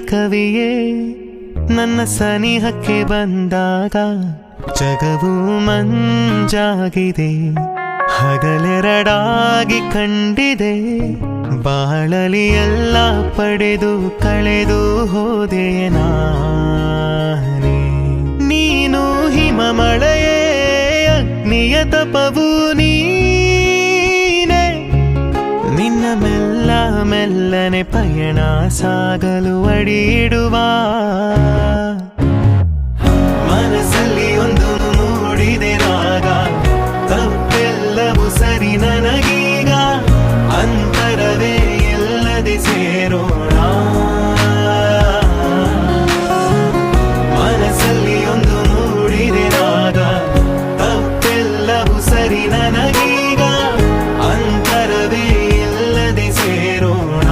ಕವಿಯೇ ನನ್ನ ಸನಿಹಕ್ಕೆ ಬಂದಾಗ ಜಗವು ಮಂಜಾಗಿದೆ, ಹಗಲೆರಡಾಗಿ ಕಂಡಿದೆ. ಬಾಳಲಿ ಎಲ್ಲ ಪಡೆದು ಕಳೆದು ಹೋದೆ ನಾನೇ. ನೀನು ಹಿಮ ಮಳೆಯೇ, ಅಗ್ನಿಯ ತಪವು ನೀನೆ. ನಿನ್ನ ಮೆಲ್ಲ ಮೆಲ್ಲನೆ ಪಯಣ ಸಾಗಲು ಅಡಿಯಿಡುವ ಮನಸ್ಸಲ್ಲಿ ಒಂದು ಮೂಡಿದೆ ರಾಗ. ತಪ್ಪೆಲ್ಲವೂ ಸರಿ ನನಗೀಗ, ಅಂತರವೇ ಎಲ್ಲದೆ ಸೇರೋಣ. ಮನಸ್ಸಲ್ಲಿ ಒಂದು ಮೂಡಿದೆ ರಾಗ, ತಪ್ಪೆಲ್ಲವೂ ಸರಿ ನನಗೀಗ, ಅಂತರವೇ ಎಲ್ಲದೆ ಸೇರೋಣ.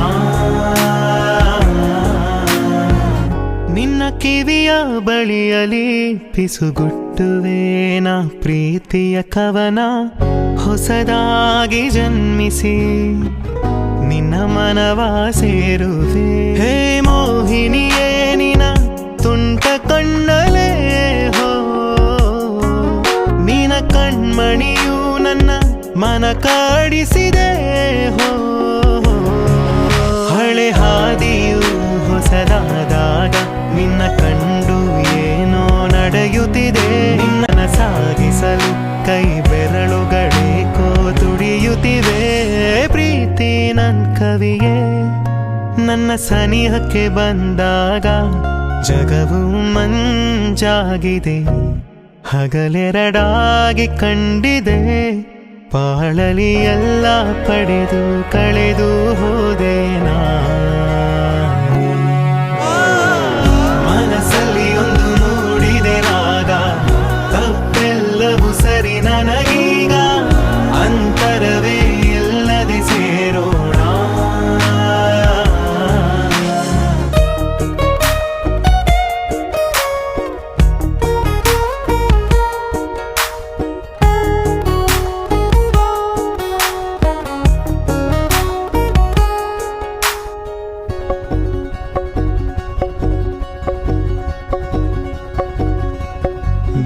ನಿನ್ನ ಕಿವಿಯ ಬಳಿಯಲಿ ಪಿಸುಗುಟ್ಟುವೇನ ಪ್ರೀತಿಯ ಕವನ, ಹೊಸದಾಗಿ ಜನ್ಮಿಸಿ ನಿನ್ನ ಮನವ ಸೇರುವೆ. ಹೇ ಮೋಹಿನಿಯೇ, ನಿನ ತುಂಟ ಕಣ್ಣಲೇ ಹೋ, ನಿನ ಕಣ್ಮಣಿಯು ನನ್ನ ಮನ ಕಾಡಿಸಿದೆ ಹೋ. ಹಳೆ ಹಾದಿಯು ಹೊಸದಾದಾಗ ನಿನ್ನ ಕಂಡು ಏನೋ ನಡೆಯುತ್ತಿದೆ. ನಿನ್ನ ಸಾಗಿಸಲು ಕೈ ಬೆರಳುಗಳೇಕೋ ತುಡಿಯುತ್ತಿವೆ. ಪ್ರೀತಿ ನನ್ ಕವಿಯೇ, ನನ್ನ ಸನಿಹಕ್ಕೆ ಬಂದಾಗ ಜಗವು ಮಂಜಾಗಿದೆ, ಹಗಲೆರಡಾಗಿ ಕಂಡಿದೆ. ಬಾಳಲಿ ಎಲ್ಲ ಪಡೆದು ಕಳೆದು ಹೋದೆ ನಾನೇ. ಮನಸ್ಸಲ್ಲಿ ಒಂದು ಮೂಡಿದೆ ರಾಗ, ತಪ್ಪೆಲ್ಲವೂ ಸರಿ ನನಗೀಗ, ಅಂತರವೇ ಎಲ್ಲದೆ ಸೇರೋಣ.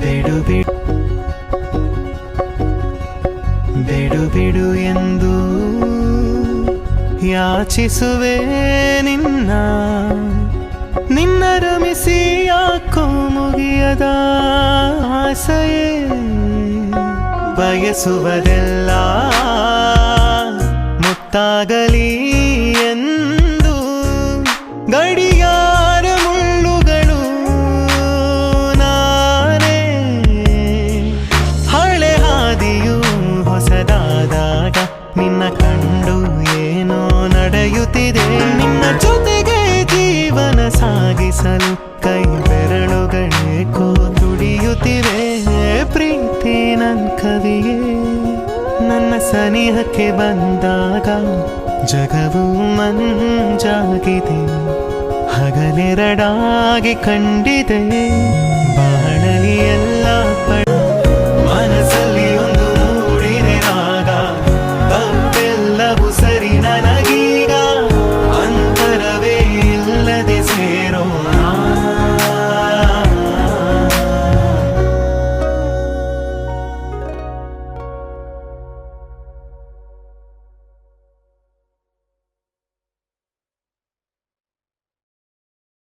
ಬಿಡು ಬಿಡು ಬಿಡು ಎಂದು ಯಾಚಿಸುವೆ ನಿನ್ನ, ನಿನ್ನ ರಮಿಸಿ ಯಾಕೋ ಮುಗಿಯದ ಆಸೆಯೇ. ಬಯಸುವುದೆಲ್ಲ ಮುತ್ತಾಗಲಿ ಎಂದು ಗಡಿಯಾರ ಮುಳ್ಳುಗಳು ನಾನೇ. ಹಳೆ ಹಾದಿಯು ಹೊಸದಾದಾಗ ನಿನ್ನ ಕಂಡು ಏನೋ ನಡೆಯುತ್ತಿದೆ. ನಿನ್ನ ಜೊತೆಗೆ ಜೀವನ ಸಾಗಿಸಲು ಕೈ ಬೆರಳುಗಳೇಕೋ ತುಡಿಯುತ್ತಿವೆ. ಪ್ರೀತಿ ನನ್ ಕವಿಯೇ, ನನ್ನ ಸನಿಹಕ್ಕೆ ಬಂದಾಗ ಜಗವು ಮಂಜಾಗಿದೆ, ಹಗಲೆರಡಾಗಿ ಕಂಡಿದೆ.